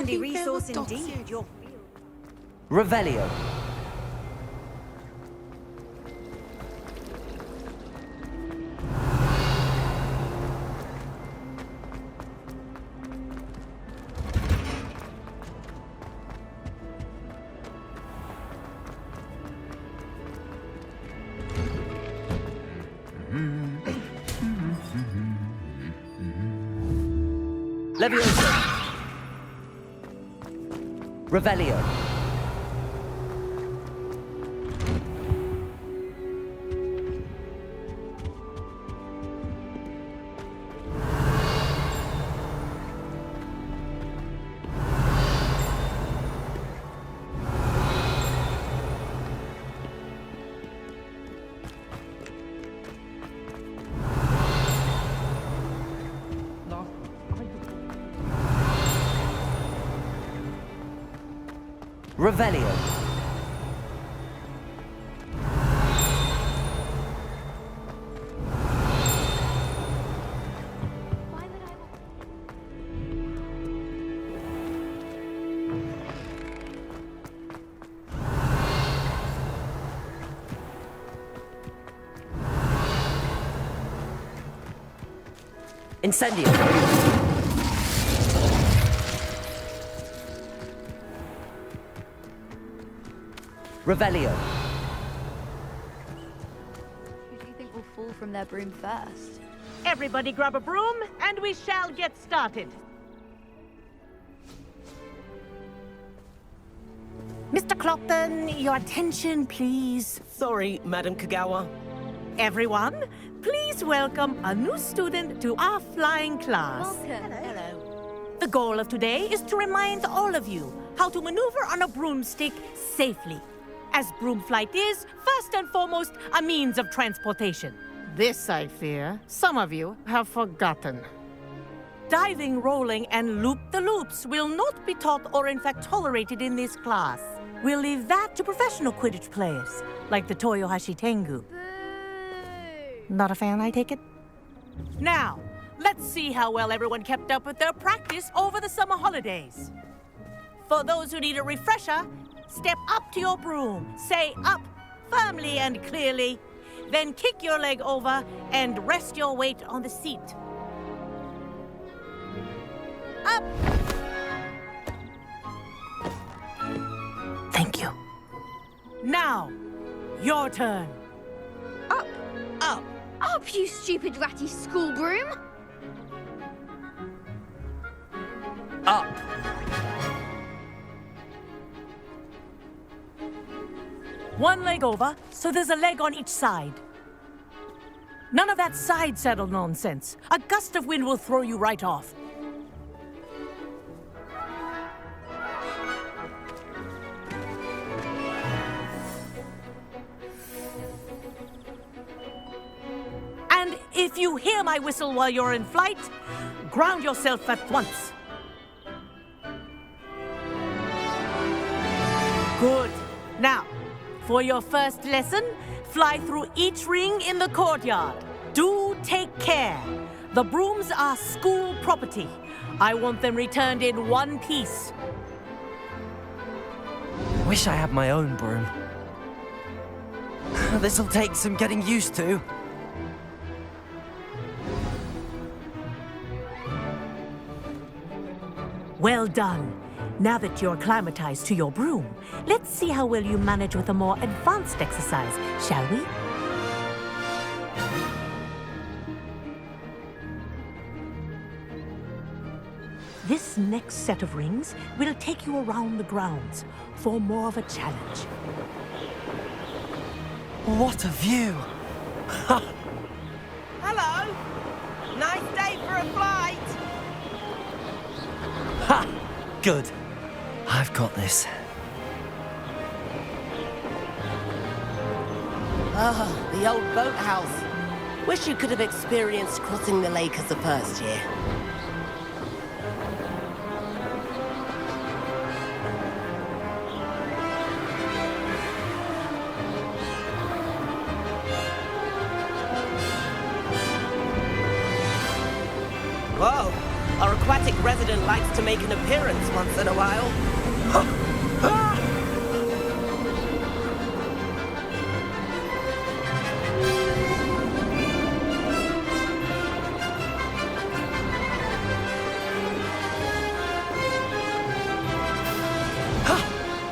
handy resource indeed. Revelio. Leviosa. Revelio. Revelio. Incendio. Revelio. Who do you think will fall from their broom first? Everybody grab a broom, and we shall get started. Mr. Clopton, your attention, please. Sorry, Madam Kagawa. Everyone, please welcome a new student to our flying class. Welcome. Hello. The goal of today is to remind all of you how to maneuver on a broomstick safely. As broom flight is, first and foremost, a means of transportation. This, I fear, some of you have forgotten. Diving, rolling, and loop-the-loops will not be taught or in fact tolerated in this class. We'll leave that to professional Quidditch players, like the Toyohashi Tengu. Not a fan, I take it? Now, let's see how well everyone kept up with their practice over the summer holidays. For those who need a refresher, step up to your broom, say up firmly and clearly, then kick your leg over and rest your weight on the seat. Up! Thank you. Now, your turn. Up! Up! Up, you stupid ratty school broom! Up. One leg over, so there's a leg on each side. None of that side saddle nonsense. A gust of wind will throw you right off. And if you hear my whistle while you're in flight, ground yourself at once. Good. Now, for your first lesson, fly through each ring in the courtyard. Do take care. The brooms are school property. I want them returned in one piece. Wish I had my own broom. This'll take some getting used to. Well done. Now that you're acclimatized to your broom, let's see how well you manage with a more advanced exercise, shall we? This next set of rings will take you around the grounds for more of a challenge. What a view! Hello! Nice day for a flight! Ha! Good. I've got this. Ah, the old boathouse. Wish you could have experienced crossing the lake as a first year. Whoa! Our aquatic pathetic resident likes to make an appearance once in a while.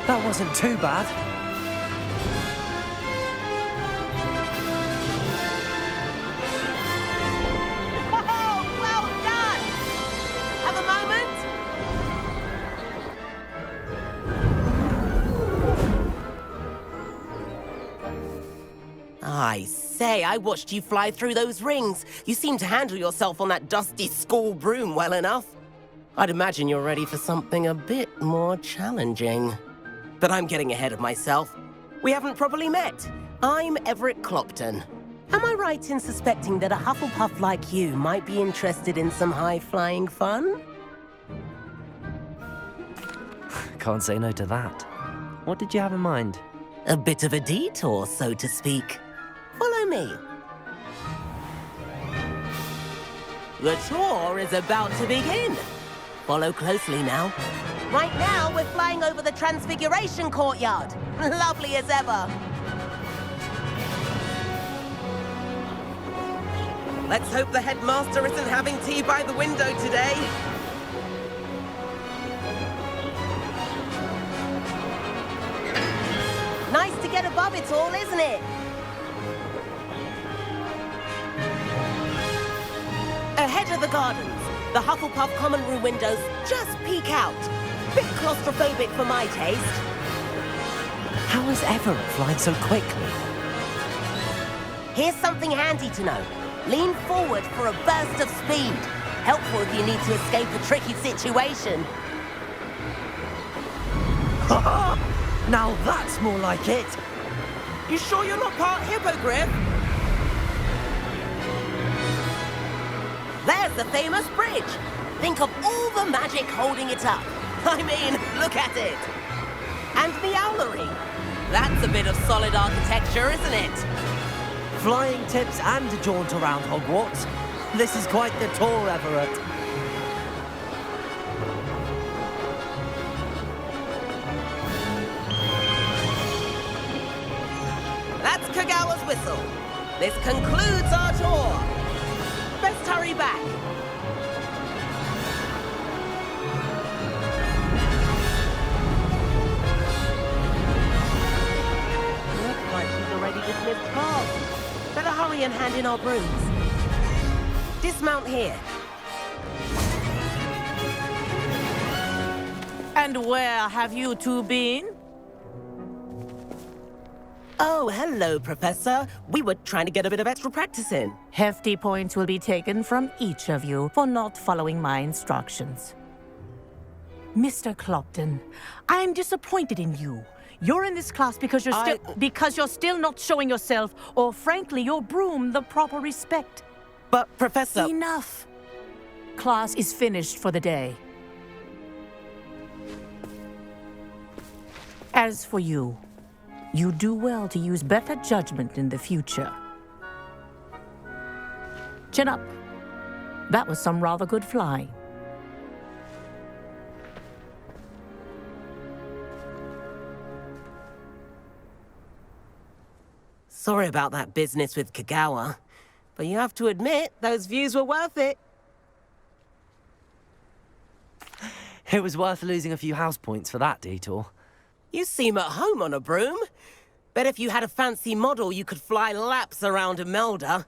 That wasn't too bad. Oh, well done! Have a moment? I say, I watched you fly through those rings. You seem to handle yourself on that dusty school broom well enough. I'd imagine you're ready for something a bit more challenging. But I'm getting ahead of myself. We haven't properly met. I'm Everett Clopton. Am I right in suspecting that a Hufflepuff like you might be interested in some high-flying fun? Can't say no to that. What did you have in mind? A bit of a detour, so to speak. Follow me. The tour is about to begin. Follow closely now. Right now, we're flying over the Transfiguration Courtyard. Lovely as ever. Let's hope the headmaster isn't having tea by the window today. Nice to get above it all, isn't it? Ahead of the gardens, the Hufflepuff common room windows just peek out. Bit claustrophobic for my taste. How is Everett flying so quickly? Here's something handy to know. Lean forward for a burst of speed. Helpful if you need to escape a tricky situation. Now that's more like it. You sure you're not part hippogriff? There's the famous bridge. Think of all the magic holding it up. I mean, look at it. And the owlery. That's a bit of solid architecture, isn't it? Flying tips and a jaunt around Hogwarts. This is quite the tour, Everett. That's Kagawa's whistle. This concludes our tour. Best hurry back. Looks like she's already dismissed class. Better hurry and hand in our brooms. Dismount here. And where have you two been? Oh, hello, Professor. We were trying to get a bit of extra practice in. Hefty points will be taken from each of you for not following my instructions. Mr. Clopton, I'm disappointed in you. You're in this class because you're still not showing yourself, or frankly, your broom the proper respect. But, Professor... Enough. Class is finished for the day. As for you, you do well to use better judgment in the future. Chin up. That was some rather good flying. Sorry about that business with Kagawa, but you have to admit, those views were worth it. It was worth losing a few house points for that detour. You seem at home on a broom. Bet if you had a fancy model, you could fly laps around Imelda.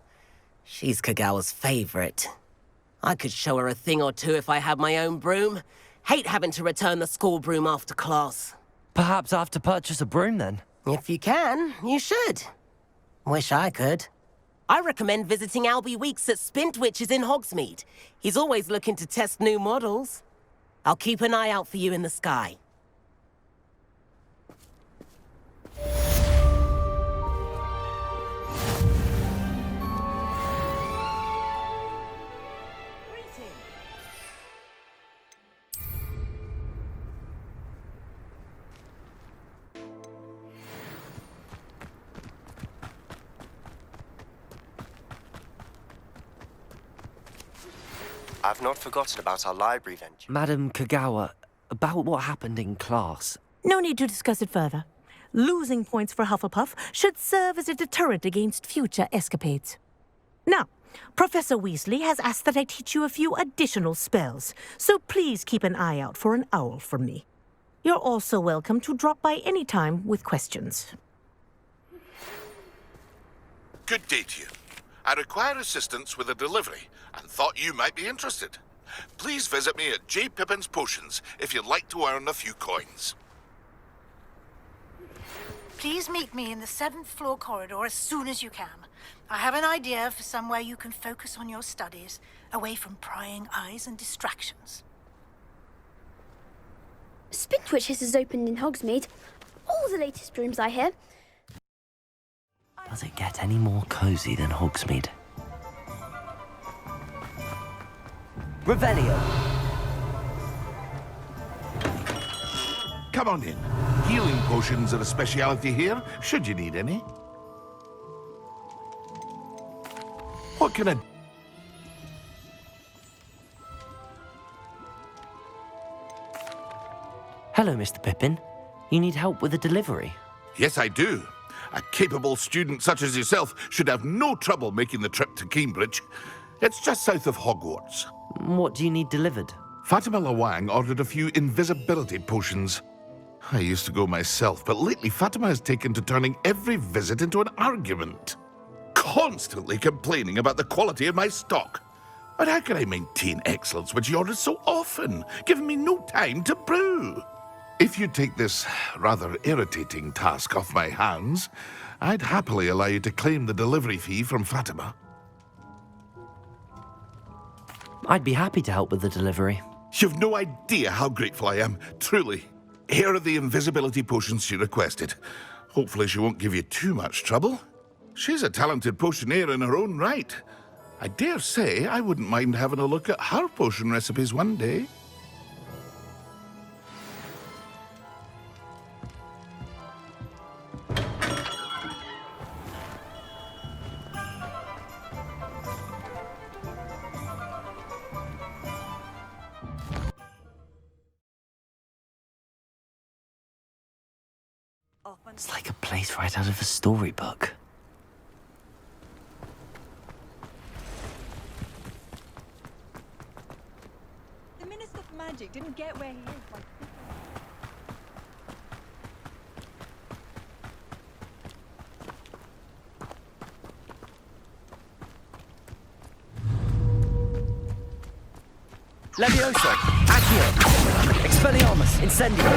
She's Kagawa's favorite. I could show her a thing or two if I had my own broom. Hate having to return the school broom after class. Perhaps I have to purchase a broom then. If you can, you should. Wish I could. I recommend visiting Albie Weeks at Spintwitches in Hogsmeade. He's always looking to test new models. I'll keep an eye out for you in the sky. I've not forgotten about our library venture. Madam Kagawa, about what happened in class. No need to discuss it further. Losing points for Hufflepuff should serve as a deterrent against future escapades. Now, Professor Weasley has asked that I teach you a few additional spells, so please keep an eye out for an owl from me. You're also welcome to drop by any time with questions. Good day to you. I require assistance with a delivery and thought you might be interested. Please visit me at J. Pippin's Potions if you'd like to earn a few coins. Please meet me in the 7th floor corridor as soon as you can. I have an idea for somewhere you can focus on your studies, away from prying eyes and distractions. Spintwitches has opened in Hogsmeade. All the latest rooms, I hear. Does it get any more cozy than Hogsmeade? Revelio. Come on in. Healing potions are a speciality here, should you need any. What can I... Hello, Mr. Pippin. You need help with a delivery? Yes, I do. A capable student such as yourself should have no trouble making the trip to Cambridge. It's just south of Hogwarts. What do you need delivered? Fatima Lawang ordered a few invisibility potions. I used to go myself, but lately Fatima has taken to turning every visit into an argument. Constantly complaining about the quality of my stock. But how can I maintain excellence when she orders so often, giving me no time to brew? If you take this rather irritating task off my hands, I'd happily allow you to claim the delivery fee from Fatima. I'd be happy to help with the delivery. You've no idea how grateful I am, truly. Here are the invisibility potions she requested. Hopefully she won't give you too much trouble. She's a talented potioneer in her own right. I dare say I wouldn't mind having a look at her potion recipes one day. It's like a place right out of a storybook. The Minister for Magic didn't get where he is by... Levioso, Accio, Expelliarmus, Incendio.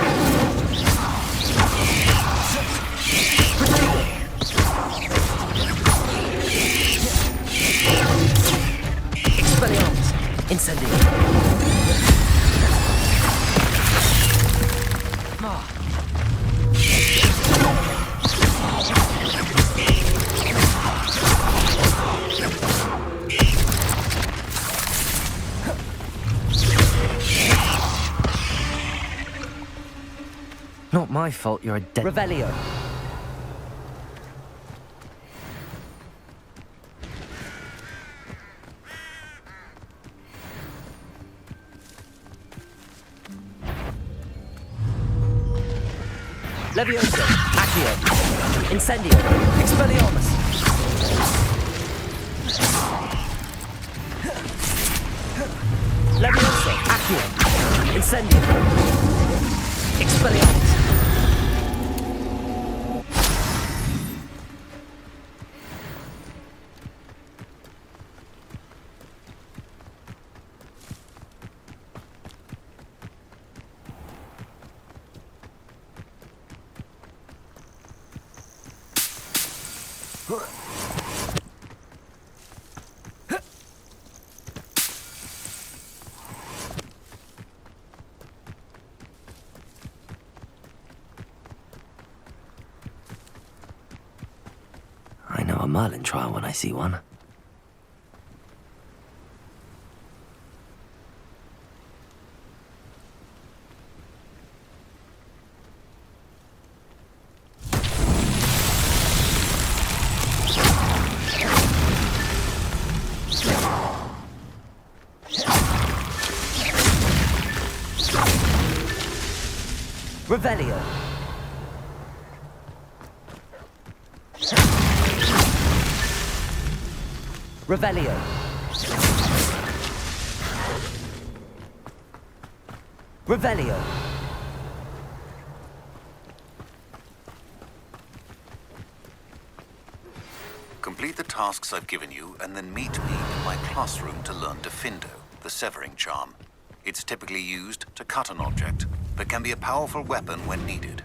Expelliarmus, Incendio. Not my fault you're a dead... Revelio. Levioso, Accio, Incendio, Expelliarmus. Levioso, Accio, Incendio, Expelliarmus. I know a Merlin trial when I see one. Revelio. Revelio. Revelio. Complete the tasks I've given you, and then meet me in my classroom to learn Defindo, the severing charm. It's typically used to cut an object, but can be a powerful weapon when needed.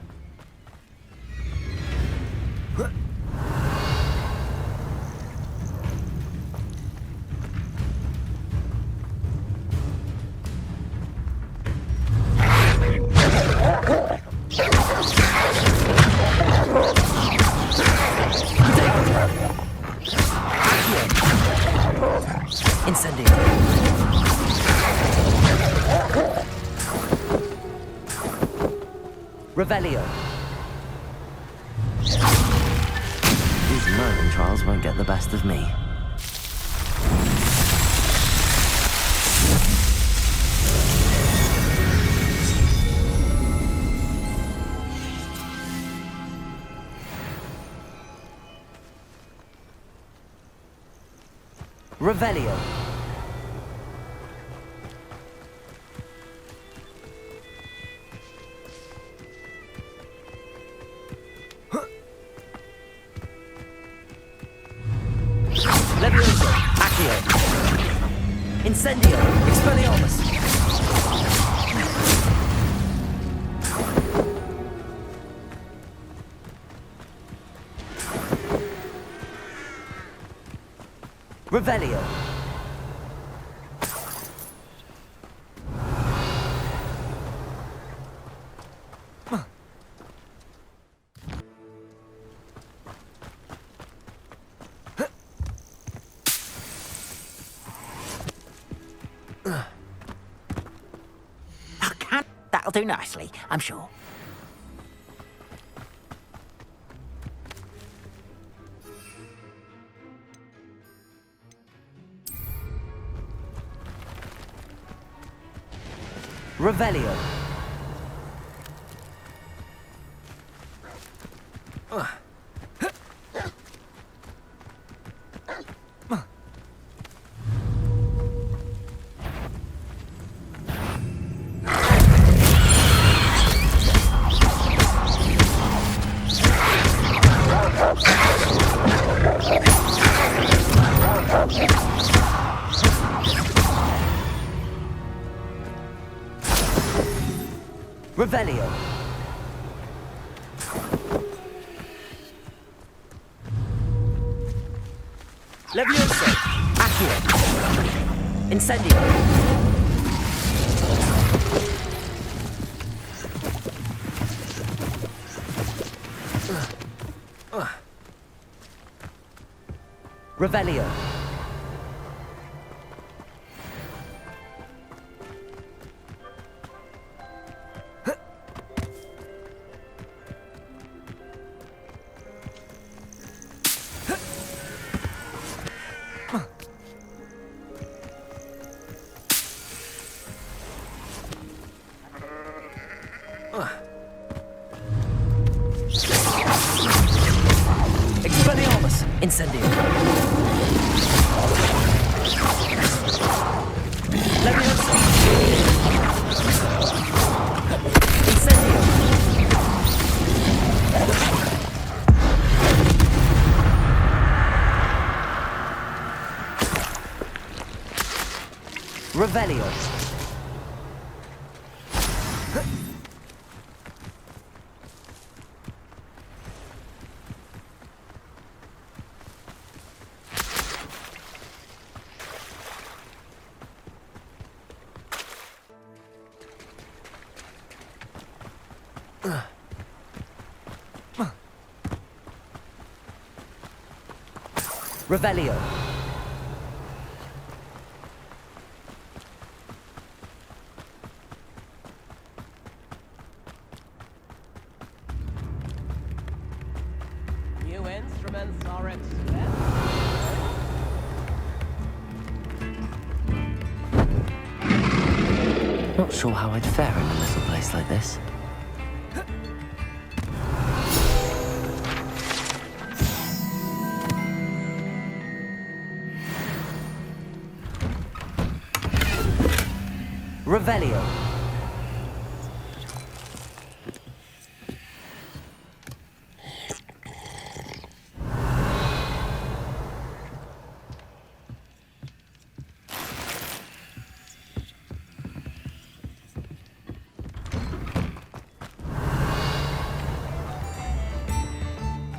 Incendio. Revelio. These Merlin trials won't get the best of me. Revelio. Levioso. Accio. Incendio. Expelliarmus. Revelio. That'll do nicely, I'm sure. Revelio. Revelio. Levioso. Accio. Incendio. Revelio. Expelliarmus. Incendio. Levioso. Incendio. Revelio. Revelio. New instruments are expensive. Not sure how I'd fare in a little place like this. Revelio.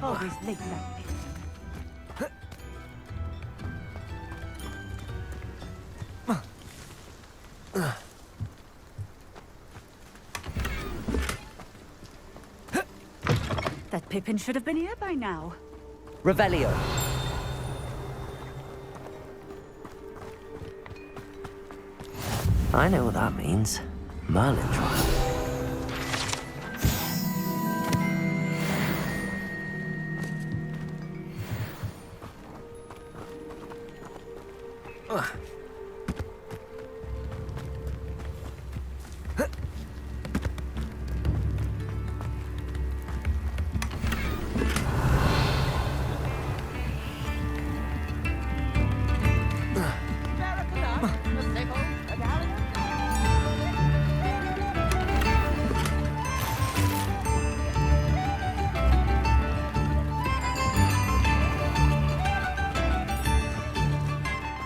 Always late that bit. That Pippin should have been here by now. Revelio. I know what that means. Merlin trial.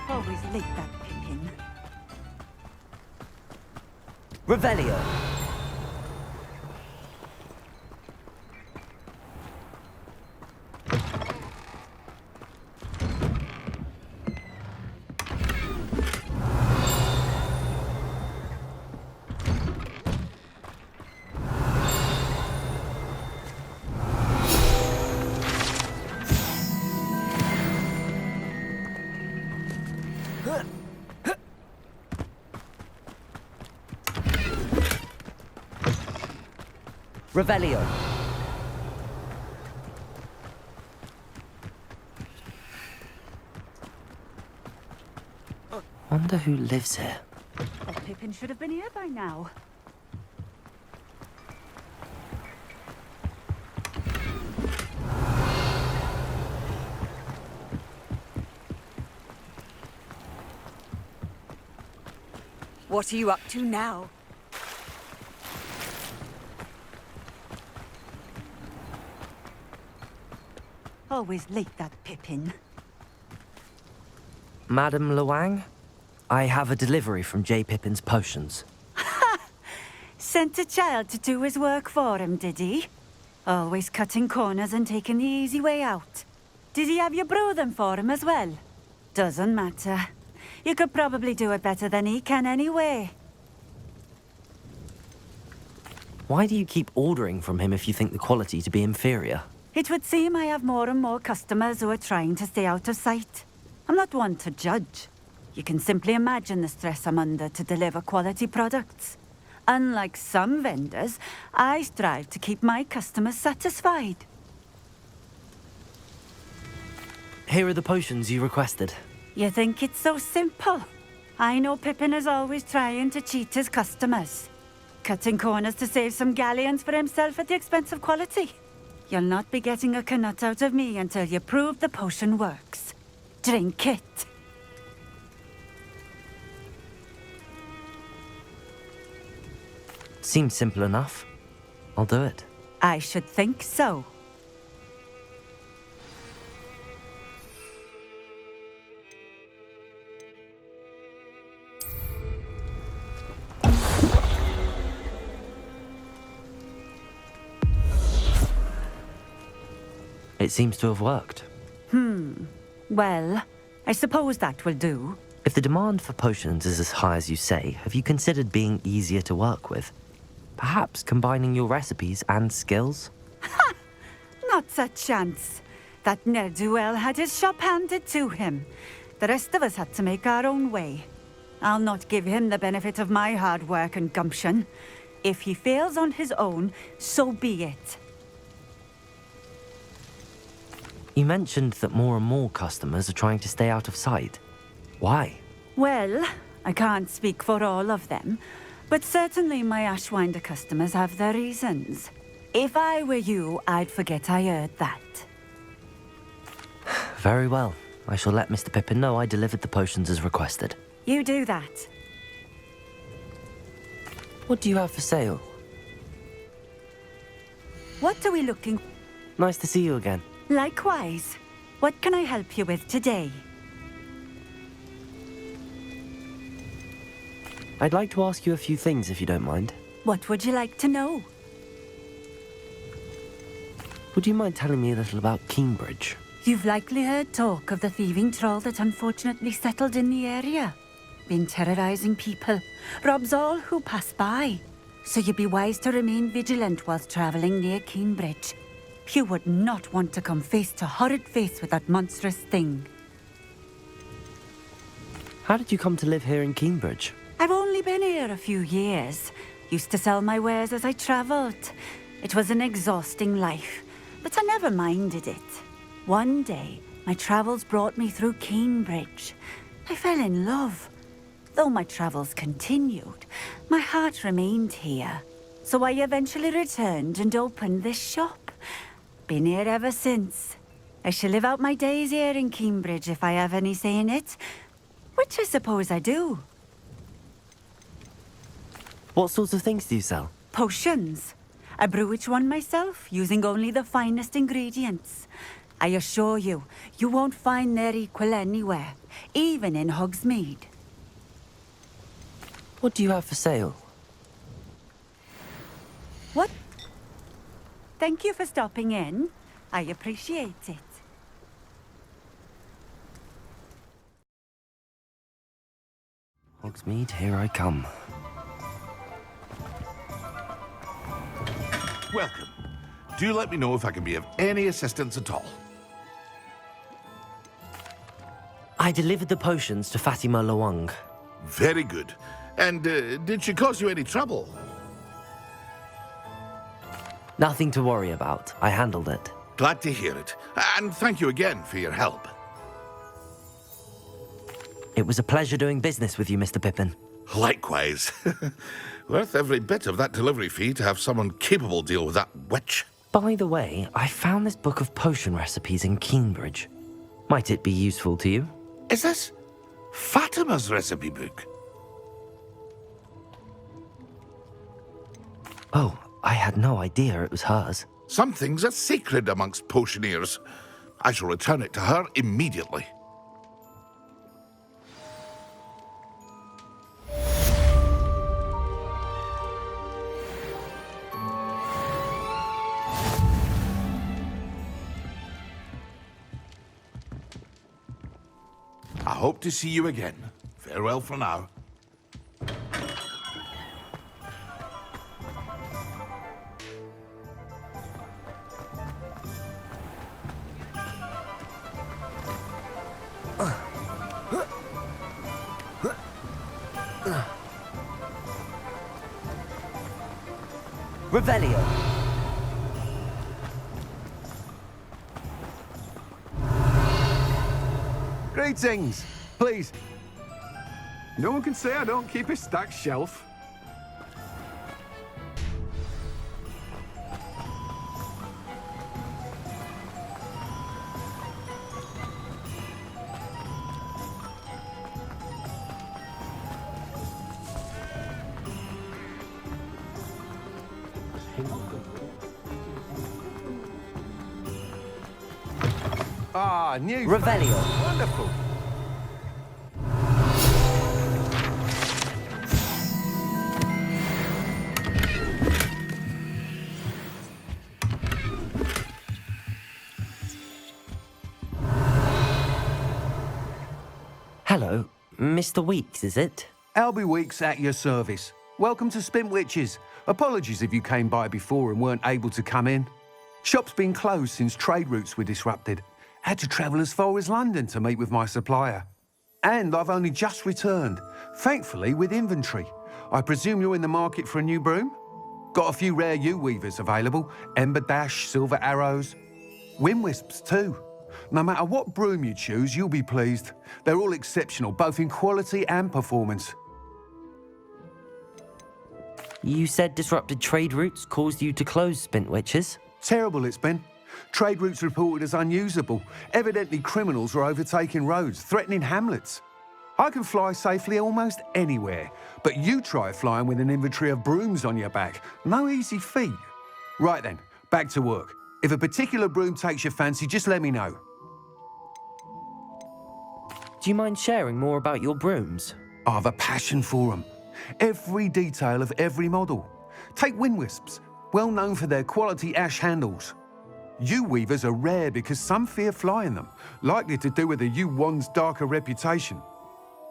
Always late that Pippin. Revelio. Revelio. Wonder who lives here. That Pippin should have been here by now. What are you up to now? Always late, that Pippin. Madame Luang? I have a delivery from J. Pippin's potions. Sent a child to do his work for him, did he? Always cutting corners and taking the easy way out. Did he have you brew them for him as well? Doesn't matter. You could probably do it better than he can anyway. Why do you keep ordering from him if you think the quality to be inferior? It would seem I have more and more customers who are trying to stay out of sight. I'm not one to judge. You can simply imagine the stress I'm under to deliver quality products. Unlike some vendors, I strive to keep my customers satisfied. Here are the potions you requested. You think it's so simple? I know Pippin is always trying to cheat his customers. Cutting corners to save some galleons for himself at the expense of quality. You'll not be getting a canut out of me until you prove the potion works. Drink it. Seems simple enough. I'll do it. I should think so. It seems to have worked. Well, I suppose that will do. If the demand for potions is as high as you say, have you considered being easier to work with? Perhaps combining your recipes and skills? Not a chance. That ne'er-do-well had his shop handed to him. The rest of us had to make our own way. I'll not give him the benefit of my hard work and gumption. If he fails on his own, so be it. You mentioned that more and more customers are trying to stay out of sight. Why? Well, I can't speak for all of them, but certainly my Ashwinder customers have their reasons. If I were you, I'd forget I heard that. Very well. I shall let Mr. Pippin know I delivered the potions as requested. You do that. What do you have for sale? What are we looking... Nice to see you again. Likewise. What can I help you with today? I'd like to ask you a few things if you don't mind. What would you like to know? Would you mind telling me a little about Cambridge? You've likely heard talk of the thieving troll that unfortunately settled in the area. Been terrorizing people. Robs all who pass by. So you'd be wise to remain vigilant whilst traveling near Cambridge. You would not want to come face to horrid face with that monstrous thing. How did you come to live here in Cambridge? I've only been here a few years. Used to sell my wares as I travelled. It was an exhausting life, but I never minded it. One day, my travels brought me through Cambridge. I fell in love. Though my travels continued, my heart remained here. So I eventually returned and opened this shop. Been here ever since. I shall live out my days here in Cambridge if I have any say in it, which I suppose I do. What sorts of things do you sell? Potions. I brew each one myself, using only the finest ingredients. I assure you, you won't find their equal anywhere, even in Hogsmeade. What do you have for sale? What? Thank you for stopping in. I appreciate it. Hogsmeade, here I come. Welcome. Do let me know if I can be of any assistance at all. I delivered the potions to Fatima Lawang. Very good. And did she cause you any trouble? Nothing to worry about. I handled it. Glad to hear it. And thank you again for your help. It was a pleasure doing business with you, Mr. Pippin. Likewise. Worth every bit of that delivery fee to have someone capable deal with that witch. By the way, I found this book of potion recipes in Cambridge. Might it be useful to you? Is this Fatima's recipe book? Oh, I had no idea it was hers. Some things are sacred amongst potioneers. I shall return it to her immediately. I hope to see you again. Farewell for now. Revelio. Greetings! Please. No one can say I don't keep a stacked shelf. Ah, new. Revelio. Wonderful. Hello, Mr. Weeks, is it? Albie Weeks at your service. Welcome to Spintwitches. Apologies if you came by before and weren't able to come in. Shop's been closed since trade routes were disrupted. Had to travel as far as London to meet with my supplier. And I've only just returned, thankfully with inventory. I presume you're in the market for a new broom? Got a few rare yew-weavers available, Ember Dash, Silver Arrows, Wind Wisps too. No matter what broom you choose, you'll be pleased. They're all exceptional, both in quality and performance. You said disrupted trade routes caused you to close Spintwitches? Terrible it's been. Trade routes reported as unusable. Evidently criminals were overtaking roads, threatening hamlets. I can fly safely almost anywhere, but you try flying with an inventory of brooms on your back. No easy feat. Right then, back to work. If a particular broom takes your fancy, just let me know. Do you mind sharing more about your brooms? I have a passion for them. Every detail of every model. Take wind wisps, well known for their quality ash handles. Yew weavers are rare because some fear flying them, likely to do with the yew wand's darker reputation.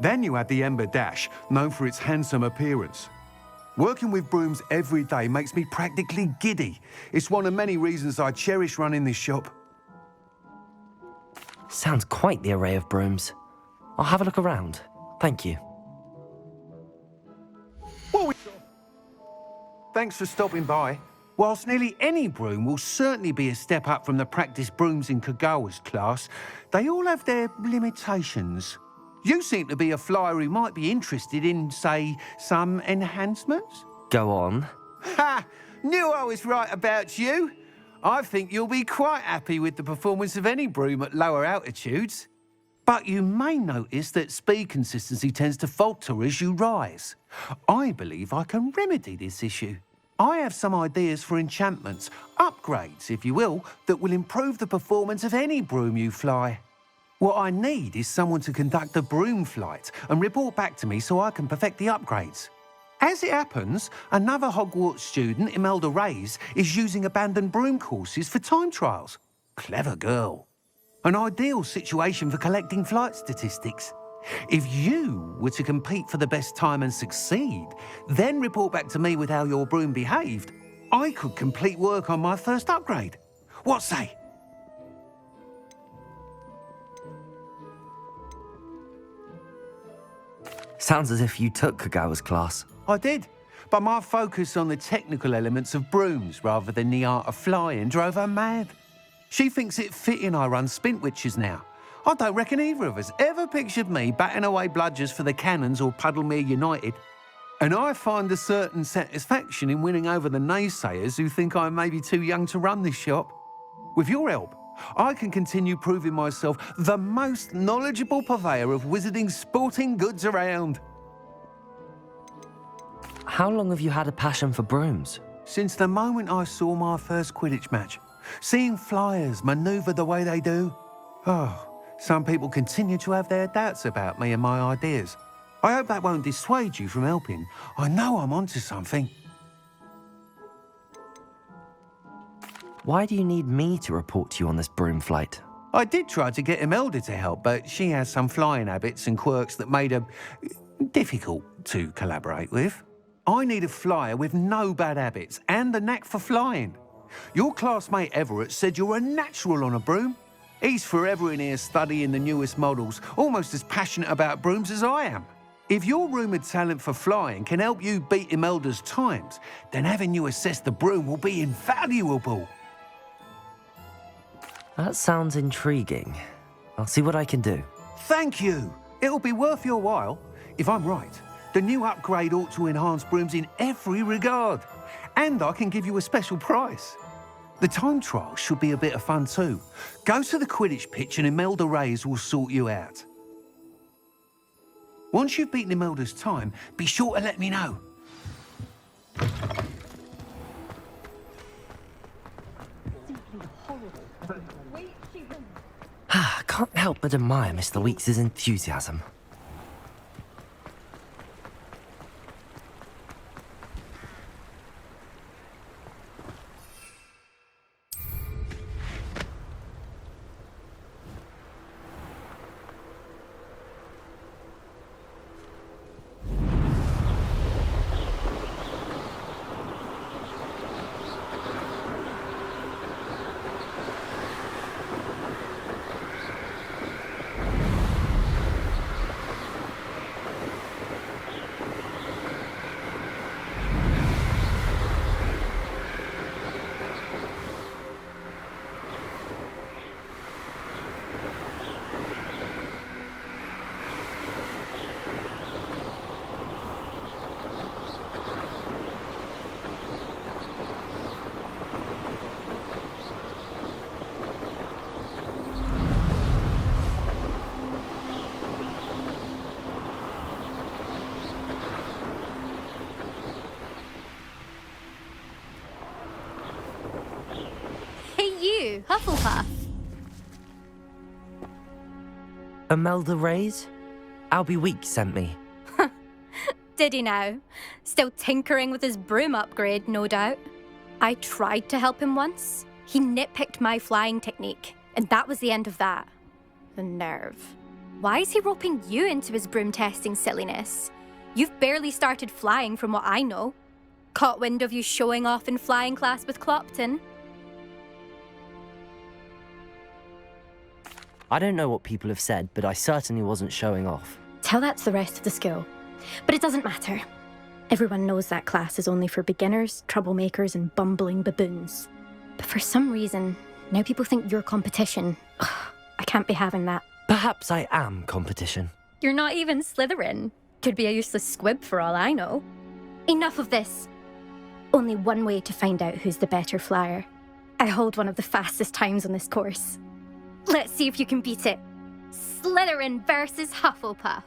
Then you have the Ember Dash, known for its handsome appearance. Working with brooms every day makes me practically giddy. It's one of many reasons I cherish running this shop. Sounds quite the array of brooms. I'll have a look around. Thank you. Thanks for stopping by. Whilst nearly any broom will certainly be a step up from the practice brooms in Kagawa's class, they all have their limitations. You seem to be a flyer who might be interested in, say, some enhancements? Go on. Ha! Knew I was right about you. I think you'll be quite happy with the performance of any broom at lower altitudes. But you may notice that speed consistency tends to falter as you rise. I believe I can remedy this issue. I have some ideas for enchantments, upgrades, if you will, that will improve the performance of any broom you fly. What I need is someone to conduct a broom flight and report back to me so I can perfect the upgrades. As it happens, another Hogwarts student, Imelda Reyes, is using abandoned broom courses for time trials. Clever girl. An ideal situation for collecting flight statistics. If you were to compete for the best time and succeed, then report back to me with how your broom behaved, I could complete work on my first upgrade. What say? Sounds as if you took Kagawa's class. I did, but my focus on the technical elements of brooms rather than the art of flying drove her mad. She thinks it fitting I run Spintwitches now. I don't reckon either of us ever pictured me batting away bludgers for the Cannons or Puddlemere United. And I find a certain satisfaction in winning over the naysayers who think I may be too young to run this shop. With your help, I can continue proving myself the most knowledgeable purveyor of wizarding sporting goods around. How long have you had a passion for brooms? Since the moment I saw my first Quidditch match. Seeing flyers manoeuvre the way they do. Oh, some people continue to have their doubts about me and my ideas. I hope that won't dissuade you from helping. I know I'm onto something. Why do you need me to report to you on this broom flight? I did try to get Imelda to help, but she has some flying habits and quirks that made her difficult to collaborate with. I need a flyer with no bad habits and the knack for flying. Your classmate Everett said you're a natural on a broom. He's forever in here studying the newest models, almost as passionate about brooms as I am. If your rumoured talent for flying can help you beat Imelda's times, then having you assess the broom will be invaluable. That sounds intriguing. I'll see what I can do. Thank you. It'll be worth your while. If I'm right, the new upgrade ought to enhance brooms in every regard. And I can give you a special price. The time trial should be a bit of fun too. Go to the Quidditch pitch and Imelda Reyes will sort you out. Once you've beaten Imelda's time, be sure to let me know. I can't help but admire Mr. Weeks' enthusiasm. Hufflepuff. Imelda Reyes? Albie Weeks sent me. Did he now? Still tinkering with his broom upgrade, no doubt. I tried to help him once. He nitpicked my flying technique, and that was the end of that. The nerve. Why is he roping you into his broom testing silliness? You've barely started flying from what I know. Caught wind of you showing off in flying class with Clopton. I don't know what people have said, but I certainly wasn't showing off. Tell that to the rest of the school. But it doesn't matter. Everyone knows that class is only for beginners, troublemakers, and bumbling baboons. But for some reason, now people think you're competition. Ugh, I can't be having that. Perhaps I am competition. You're not even Slytherin. Could be a useless squib for all I know. Enough of this. Only one way to find out who's the better flyer. I hold one of the fastest times on this course. Let's see if you can beat it. Slytherin versus Hufflepuff.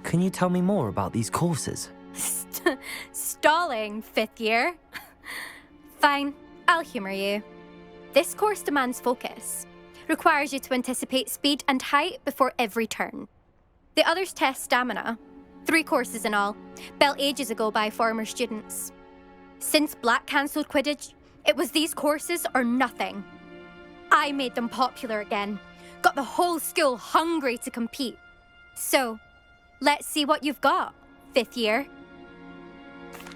Can you tell me more about these courses? Stalling, 5th year. Fine, I'll humour you. This course demands focus. Requires you to anticipate speed and height before every turn. The others test stamina. 3 courses in all, built ages ago by former students. Since Black cancelled Quidditch, it was these courses or nothing. I made them popular again. Got the whole school hungry to compete. So, let's see what you've got, 5th year.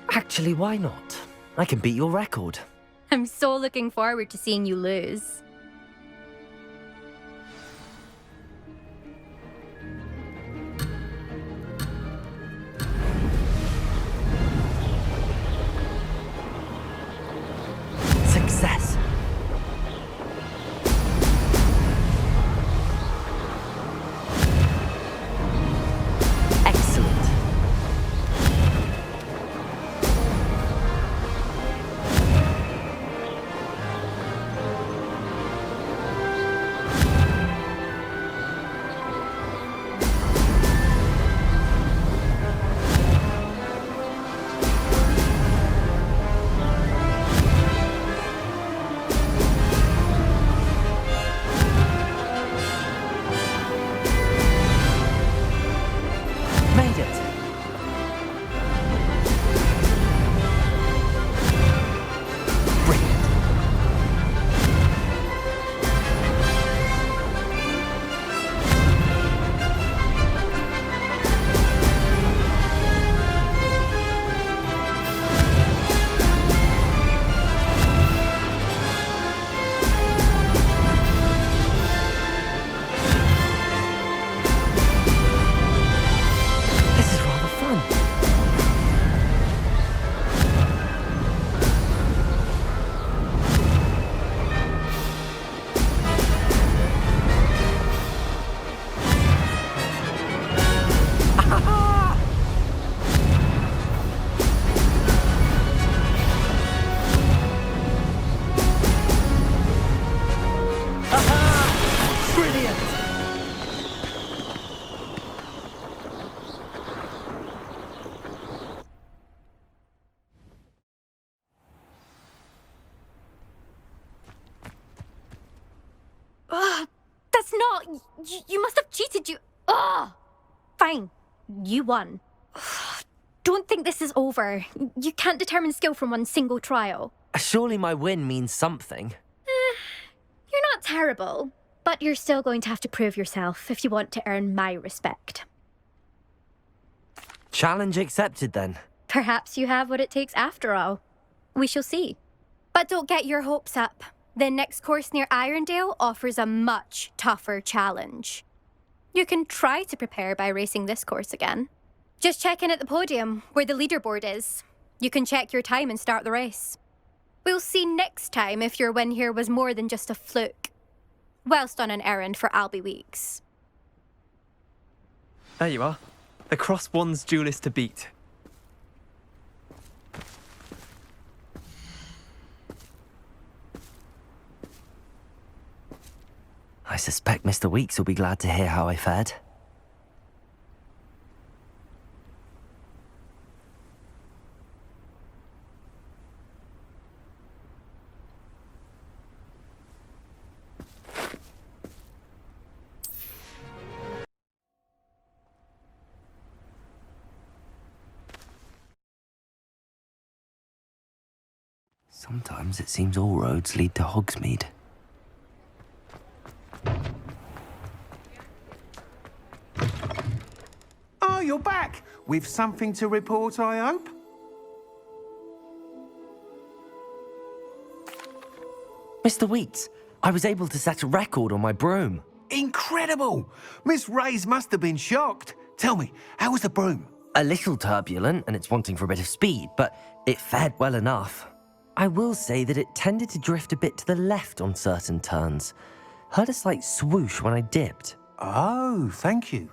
Actually, why not? I can beat your record. I'm so looking forward to seeing you lose. Success. Excellent. Made it. Brilliant. This is rather fun. Brilliant. Ugh, that's not... You must have cheated, you... Ugh! Fine, you won. Ugh, don't think this is over. You can't determine skill from one single trial. Surely my win means something. You're not terrible, but you're still going to have to prove yourself if you want to earn my respect. Challenge accepted then. Perhaps you have what it takes after all. We shall see. But don't get your hopes up. The next course near Irondale offers a much tougher challenge. You can try to prepare by racing this course again. Just check in at the podium, where the leaderboard is. You can check your time and start the race. We'll see next time if your win here was more than just a fluke. Whilst on an errand for Albie Weeks. There you are. The Cross Wands duelist to beat. I suspect Mr. Weeks will be glad to hear how I fared. Sometimes it seems all roads lead to Hogsmeade. Oh, you're back! With something to report, I hope? Mr. Wheats, I was able to set a record on my broom. Incredible! Miss Reyes must have been shocked. Tell me, how was the broom? A little turbulent, and it's wanting for a bit of speed, but it fared well enough. I will say that it tended to drift a bit to the left on certain turns. Heard a slight swoosh when I dipped. Oh, thank you.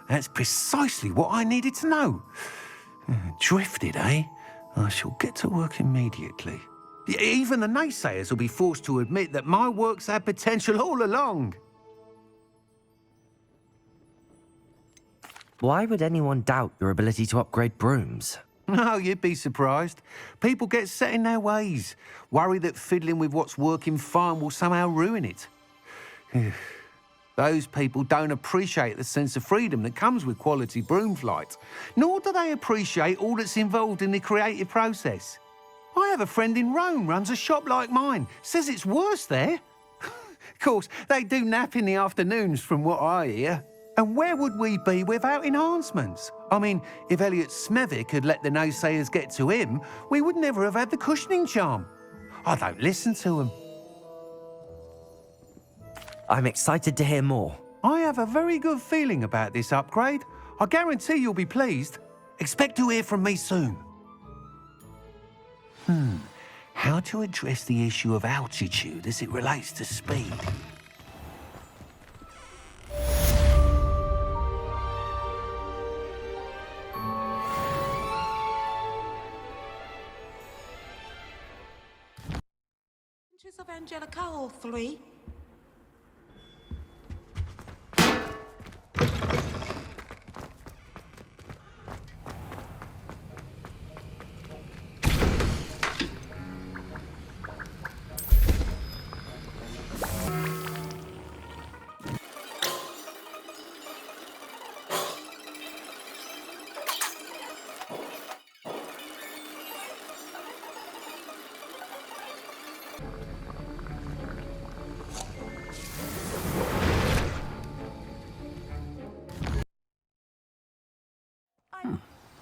That's precisely what I needed to know. Drifted, eh? I shall get to work immediately. Even the naysayers will be forced to admit that my work's had potential all along. Why would anyone doubt your ability to upgrade brooms? Oh, you'd be surprised. People get set in their ways, worry that fiddling with what's working fine will somehow ruin it. Those people don't appreciate the sense of freedom that comes with quality broom flight, nor do they appreciate all that's involved in the creative process. I have a friend in Rome runs a shop like mine, says it's worse there. Of course, they do nap in the afternoons from what I hear. And where would we be without enhancements? I mean, if Elliot Smethwick had let the naysayers get to him, we would never have had the cushioning charm. I don't listen to them. I'm excited to hear more. I have a very good feeling about this upgrade. I guarantee you'll be pleased. Expect to hear from me soon. How to address the issue of altitude as it relates to speed? Of Angelica, all three.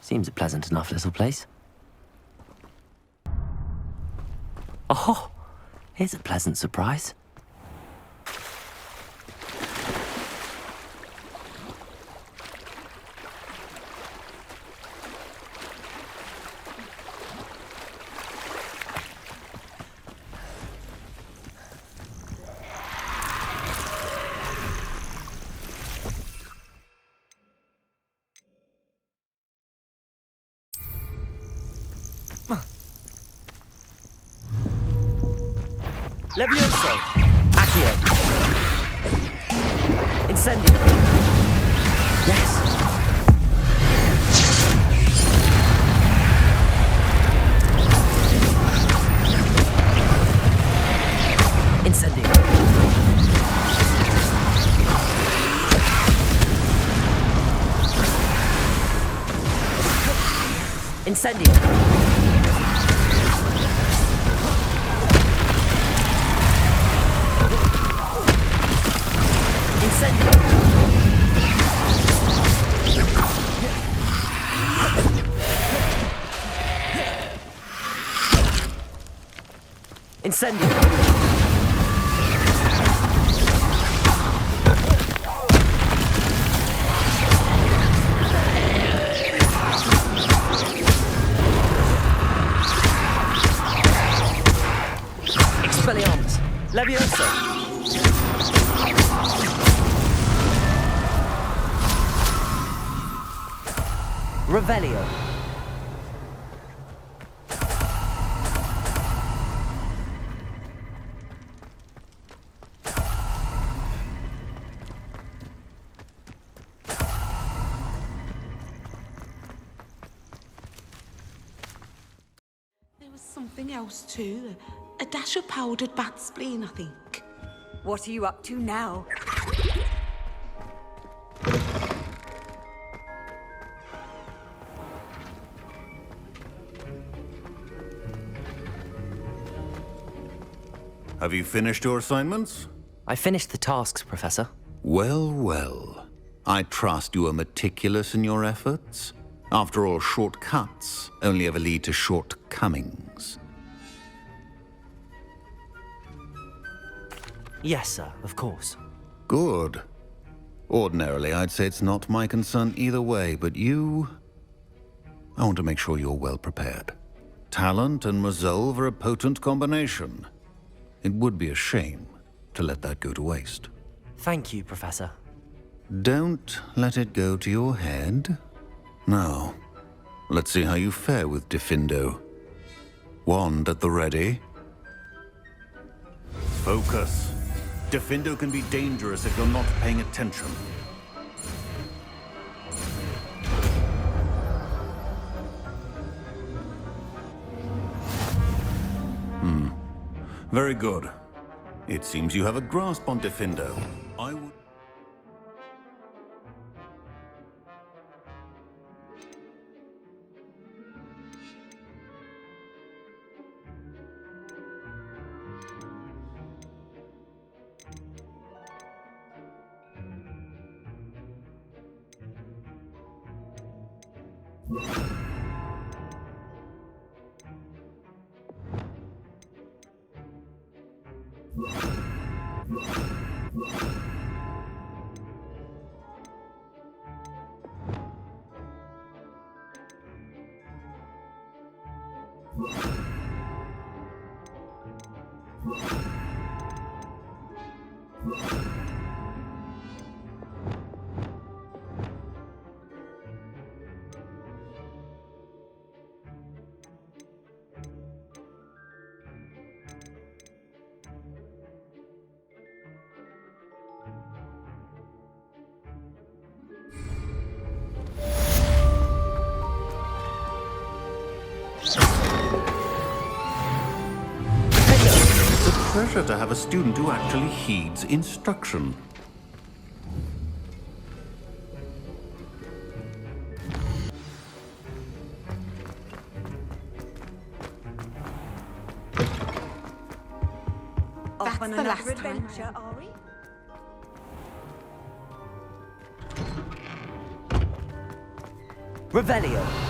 Seems a pleasant enough little place. Oh, here's a pleasant surprise. Levioso! Accio! Incendio! Yes! Incendio! Incendio! Incendio! Expelliarmus! Levioso! Revelio! Something else too. A dash of powdered bat spleen, I think. What are you up to now? Have you finished your assignments? I finished the tasks, Professor. Well, well. I trust you are meticulous in your efforts. After all, shortcuts only ever lead to shortcomings. Yes, sir, of course. Good. Ordinarily, I'd say it's not my concern either way, but you... I want to make sure you're well prepared. Talent and resolve are a potent combination. It would be a shame to let that go to waste. Thank you, Professor. Don't let it go to your head. Now, let's see how you fare with Diffindo. Wand at the ready. Focus. Diffindo can be dangerous if you're not paying attention. Very good. It seems you have a grasp on Diffindo. I would... Pleasure to have a student who actually heeds instruction. That's the last adventure, are we? Revelio.